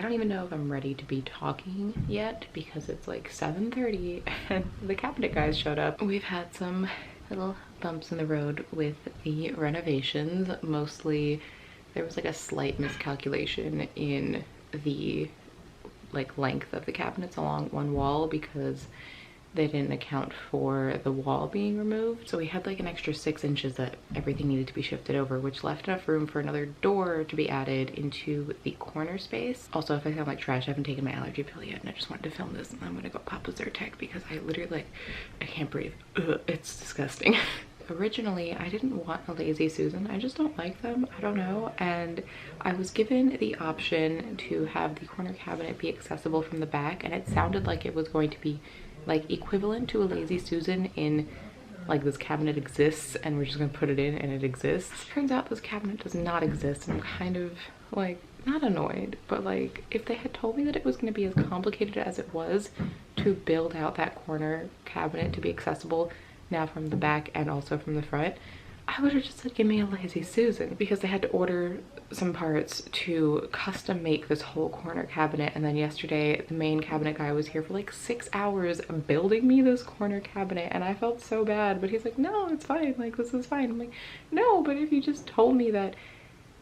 don't even know if I'm ready to be talking yet because it's like 7:30 and the cabinet guys showed up. We've had some little bumps in the road with the renovations. Mostly there was like a slight miscalculation in the like length of the cabinets along one wall because they didn't account for the wall being removed. So we had like an extra 6 inches that everything needed to be shifted over, which left enough room for another door to be added into the corner space. Also, if I sound like trash, I haven't taken my allergy pill yet and I just wanted to film this, and I'm gonna go pop a Zyrtec because I literally like, I can't breathe. Ugh, it's disgusting. Originally, I didn't want a Lazy Susan. I just don't like them. I don't know. And I was given the option to have the corner cabinet be accessible from the back, and it sounded like it was going to be like equivalent to a Lazy Susan in like this cabinet exists and we're just gonna put it in and it exists. Turns out this cabinet does not exist, and I'm kind of like not annoyed, but like if they had told me that it was going to be as complicated as it was to build out that corner cabinet to be accessible now from the back and also from the front, I would have just said give me a Lazy Susan, because they had to order some parts to custom make this whole corner cabinet. And then yesterday the main cabinet guy was here for like 6 hours building me this corner cabinet, and I felt so bad, but he's like, no, it's fine, like this is fine. I'm like, no, but if you just told me that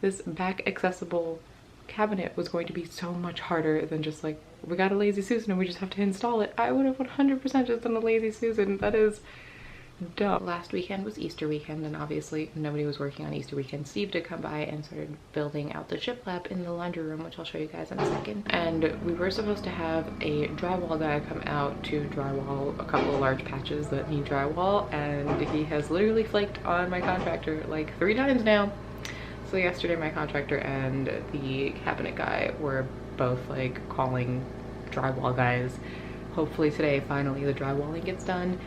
this back accessible cabinet was going to be so much harder than just like, we got a Lazy Susan and we just have to install it, I would have 100% just done a Lazy Susan. That is dumb. Last weekend was Easter weekend, and obviously nobody was working on Easter weekend. Steve did come by and started building out the shiplap in the laundry room, which I'll show you guys in a second. And we were supposed to have a drywall guy come out to drywall a couple of large patches that need drywall, and he has literally flaked on my contractor like 3 times now. So yesterday my contractor and the cabinet guy were both like calling drywall guys. Hopefully today finally the drywalling gets done.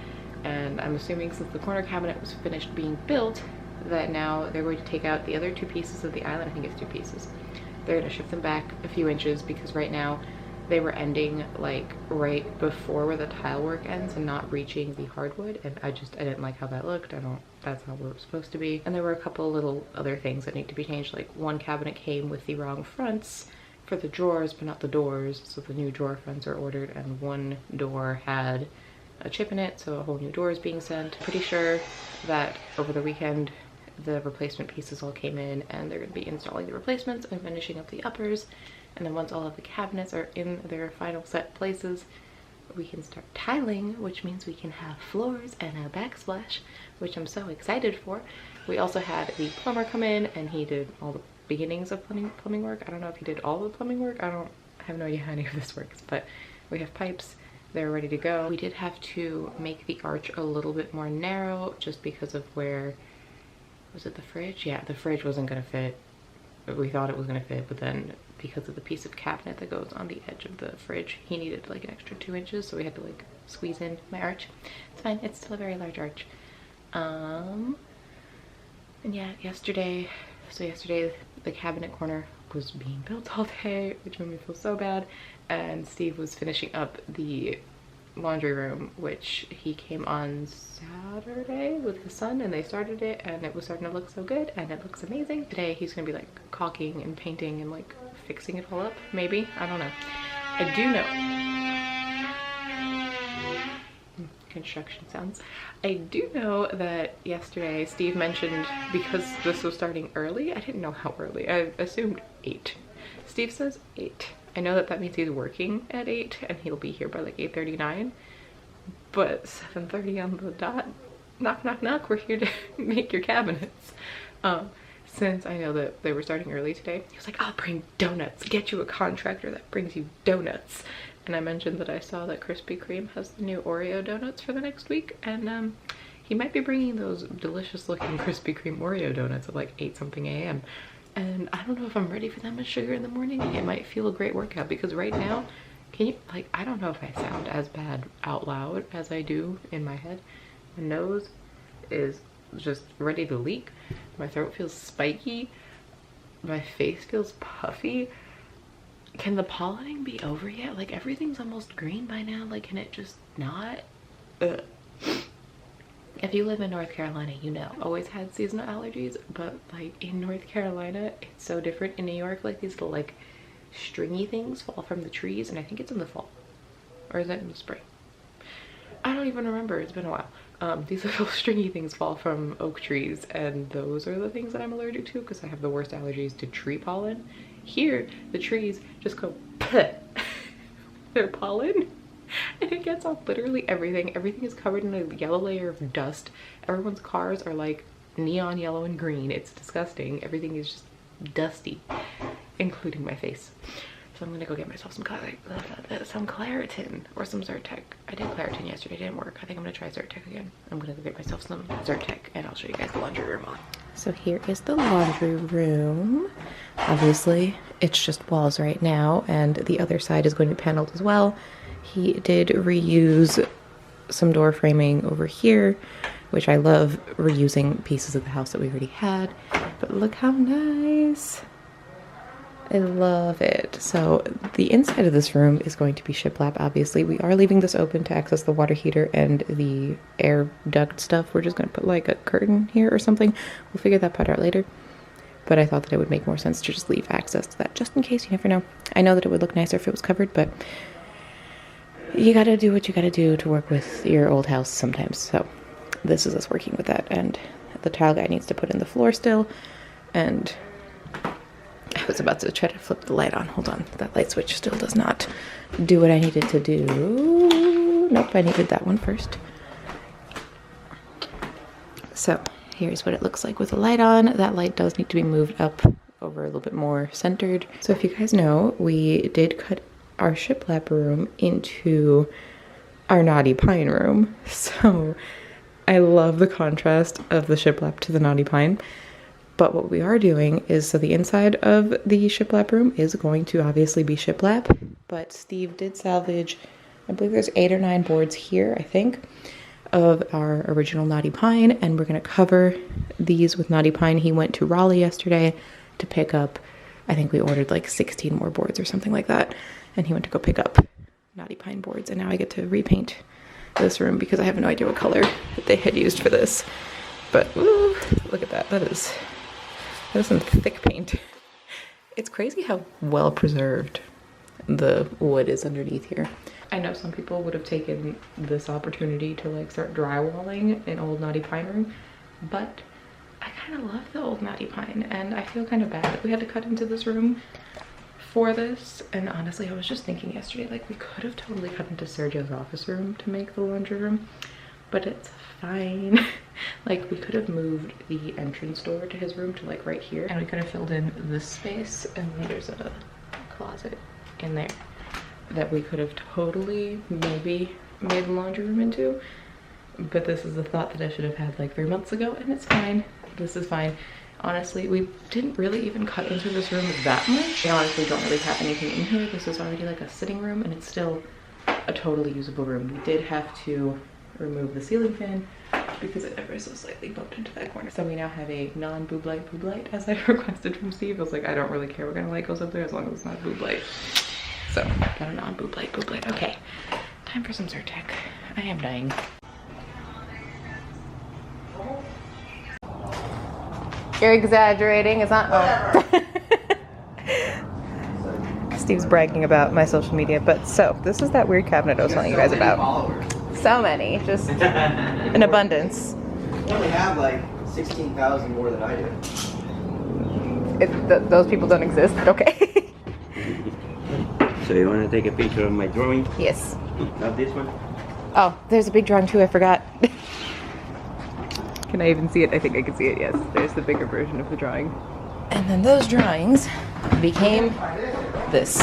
And I'm assuming since the corner cabinet was finished being built, that now they're going to take out the other 2 pieces of the island. I think it's 2 pieces. They're going to shift them back a few inches because right now they were ending like right before where the tile work ends and not reaching the hardwood. And I didn't like how that looked. That's not where it was supposed to be. And there were a couple little other things that need to be changed. Like one cabinet came with the wrong fronts for the drawers, but not the doors. So the new drawer fronts are ordered, and one door had a chip in it, so a whole new door is being sent. Pretty sure that over the weekend the replacement pieces all came in, and they're going to be installing the replacements and finishing up the uppers. And then once all of the cabinets are in their final set places, we can start tiling, which means we can have floors and a backsplash, which I'm so excited for. We also had the plumber come in, and he did all the beginnings of plumbing work. I don't know if he did all the plumbing work. I have no idea how any of this works, but we have pipes. They're ready to go. We did have to make the arch a little bit more narrow just because of where, was it the fridge? Yeah, the fridge wasn't gonna fit. We thought it was gonna fit, but then because of the piece of cabinet that goes on the edge of the fridge, he needed like an extra 2 inches, so we had to like squeeze in my arch. It's fine, it's still a very large arch. And yeah, yesterday the cabinet corner was being built all day, which made me feel so bad. And Steve was finishing up the laundry room, which he came on Saturday with his son, and they started it, and it was starting to look so good, and it looks amazing. Today he's gonna be like caulking and painting and like fixing it all up, maybe. I don't know. I do know construction sounds. I do know that yesterday Steve mentioned, because this was starting early, I didn't know how early, I assumed 8. Steve says 8. I know that means he's working at 8 and he'll be here by like 8:39, but 7:30 on the dot, knock knock knock, we're here to make your cabinets. Since I know that they were starting early today, he was like, I'll bring donuts, get you a contractor that brings you donuts. And I mentioned that I saw that Krispy Kreme has the new Oreo donuts for the next week, and he might be bringing those delicious looking Krispy Kreme Oreo donuts at like 8 something a.m. And I don't know if I'm ready for that much sugar in the morning. It might feel a great workout, because right now, I don't know if I sound as bad out loud as I do in my head. My nose is just ready to leak. My throat feels spiky. My face feels puffy. Can the pollinating be over yet? Like, everything's almost green by now. Like, can it just not? Ugh. If you live in North Carolina, you know. Always had seasonal allergies, but like in North Carolina, it's so different. In New York, like these little like stringy things fall from the trees, and I think it's in the fall. Or is that in the spring? I don't even remember, it's been a while. These little stringy things fall from oak trees, and those are the things that I'm allergic to because I have the worst allergies to tree pollen. Here, the trees just go their pollen, and it gets off literally everything. Everything is covered in a yellow layer of dust. Everyone's cars are like neon yellow and green. It's disgusting. Everything is just dusty, including my face. So I'm gonna go get myself some Claritin or some Zyrtec. I did Claritin yesterday, it didn't work. I think I'm gonna try Zyrtec again. I'm gonna go get myself some Zyrtec and I'll show you guys the laundry room on. So here is the laundry room. Obviously, it's just walls right now, and the other side is going to be paneled as well. He did reuse some door framing over here, which I love reusing pieces of the house that we already had. But look how nice. I love it. So the inside of this room is going to be shiplap, obviously. We are leaving this open to access the water heater and the air duct stuff. We're just going to put like a curtain here or something. We'll figure that part out later. But I thought that it would make more sense to just leave access to that, just in case, you never know. I know that it would look nicer if it was covered, but you gotta do what you gotta do to work with your old house sometimes. So this is us working with that. And the tile guy needs to put in the floor still. And I was about to try to flip the light on. Hold on. That light switch still does not do what I needed to do. Nope, I needed that one first. So here's what it looks like with the light on. That light does need to be moved up over a little bit more centered. So if you guys know, we did cut our shiplap room into our naughty pine room. So I love the contrast of the shiplap to the naughty pine. But what we are doing is, so the inside of the shiplap room is going to obviously be shiplap, but Steve did salvage, I believe there's 8 or 9 boards here, I think, of our original naughty pine, and we're going to cover these with naughty pine. He went to Raleigh yesterday to pick up, I think we ordered like 16 more boards or something like that, and he went to go pick up naughty pine boards, and now I get to repaint this room because I have no idea what color that they had used for this. But ooh, look at that. That is some thick paint. It's crazy how well preserved the wood is underneath here. I know some people would have taken this opportunity to like start drywalling an old naughty pine room, but I kind of love the old naughty pine, and I feel kind of bad that we had to cut into this room for this. And honestly, I was just thinking yesterday, like we could have totally cut into Sergio's office room to make the laundry room, but it's fine. Like we could have moved the entrance door to his room to like right here, and we could have filled in this space, and then there's a closet in there that we could have totally maybe made the laundry room into. But this is a thought that I should have had like 3 months ago, and it's fine. This is fine. Honestly, we didn't really even cut into this room that much. I honestly don't really have anything in here. This is already like a sitting room, and it's still a totally usable room. We did have to remove the ceiling fan because it ever so slightly bumped into that corner. So we now have a non-boob light as I requested from Steve. I was like, I don't really care what kind of light goes up there as long as it's not boob light. So got a non-boob light, Okay, time for some Zyrtec. I am dying. You're exaggerating, it's not. Oh. Steve's bragging about my social media, but so this is that weird cabinet I was telling you guys about. So many, just in abundance. You only have like 16,000 more than I do. Those people don't exist, but okay. So you want to take a picture of my drawing? Yes. Not this one? Oh, there's a big drawing too, I forgot. Can I even see it? I think I can see it, yes. There's the bigger version of the drawing. And then those drawings became this.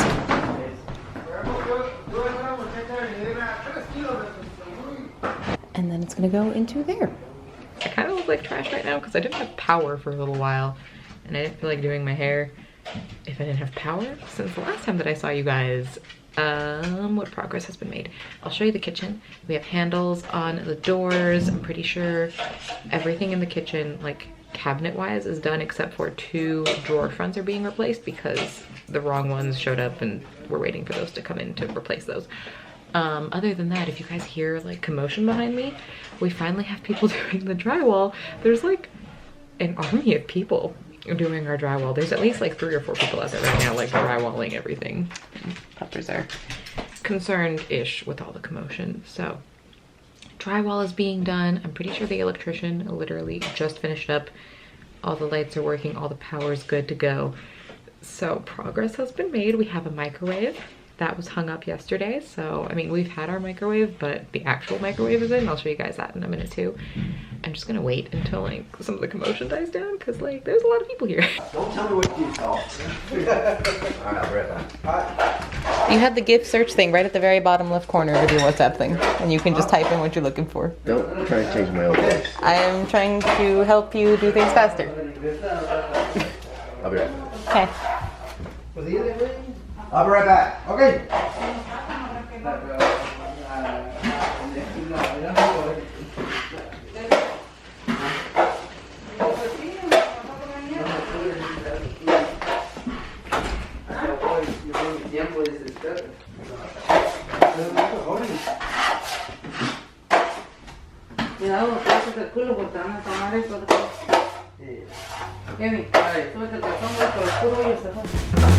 And then it's gonna go into there. I kind of look like trash right now because I didn't have power for a little while, and I didn't feel like doing my hair if I didn't have power. Since the last time that I saw you guys, what progress has been made? I'll show you the kitchen. We have handles on the doors. I'm pretty sure everything in the kitchen, like cabinet-wise, is done except for 2 drawer fronts are being replaced because the wrong ones showed up and we're waiting for those to come in to replace those. Other than that, if you guys hear like commotion behind me, we finally have people doing the drywall. There's like an army of people doing our drywall. There's at least like 3 or 4 people out there right now like drywalling everything. Peppers are concerned-ish with all the commotion. So drywall is being done. I'm pretty sure the electrician literally just finished up. All the lights are working, all the power is good to go. So progress has been made. We have a microwave that was hung up yesterday. So, I mean, we've had our microwave, but the actual microwave is in. I'll show you guys that in a minute too. I'm just gonna wait until like some of the commotion dies down because like there's a lot of people here. Don't tell me what to do, Saul. Alright, I'll be right back. You had the gift search thing right at the very bottom left corner of your WhatsApp thing, and you can just type in what you're looking for. Don't try to change my own voice. I am trying to help you do things faster. I'll be right back. Okay. I'll be right back. Okay. Cuidado, pásate el culo porque te van a tomar esto. Kevin, súbete el calzón, por el culo y se fue.